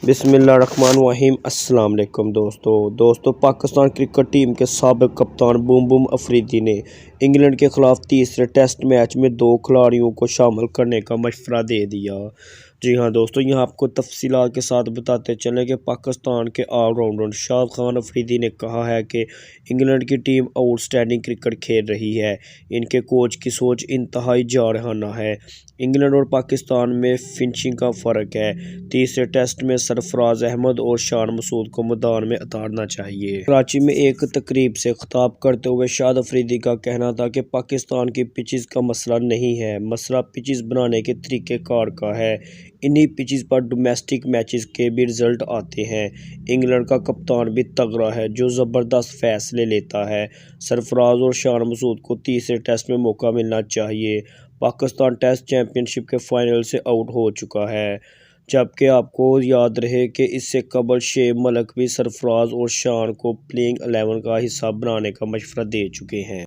بسم اللہ الرحمن الرحیم۔ السلام علیکم دوستو پاکستان کرکٹ ٹیم کے سابق کپتان بوم بوم افریدی نے انگلینڈ کے خلاف تیسرے ٹیسٹ میچ میں 2 کھلاڑیوں کو شامل کرنے کا مشورہ دے دیا۔ جی ہاں دوستو، یہاں آپ کو تفصیلات کے ساتھ بتاتے چلیں کہ پاکستان کے آل راؤنڈر شاد خان افریدی نے کہا ہے کہ انگلینڈ کی ٹیم آؤٹ سٹینڈنگ کرکٹ کھیل رہی ہے۔ ان کے کوچ کی سوچ انتہائی جارحانہ ہے۔ انگلینڈ اور پاکستان میں فنشنگ کا فرق ہے۔ تیسرے ٹیسٹ میں سرفراز احمد اور شان مسعود کو میدان میں اتارنا چاہیے۔ کراچی میں ایک تقریب سے خطاب کرتے ہوئے شاد افریدی کا کہنا تھا کہ پاکستان کی پچز کا مسئلہ نہیں ہے، مسئلہ پچز بنانے کے طریقہ کار کا ہے۔ انہی پچز پر ڈومیسٹک میچز کے بھی رزلٹ آتے ہیں۔ انگلینڈ کا کپتان بھی تگڑا ہے جو زبردست فیصلے لیتا ہے۔ سرفراز اور شان مسعود کو تیسرے ٹیسٹ میں موقع ملنا چاہیے۔ پاکستان ٹیسٹ چیمپئن شپ کے فائنل سے آؤٹ ہو چکا ہے، جبکہ آپ کو یاد رہے کہ اس سے قبل شعیب ملک بھی سرفراز اور شان کو پلئنگ 11 کا حصہ بنانے کا مشورہ دے چکے ہیں۔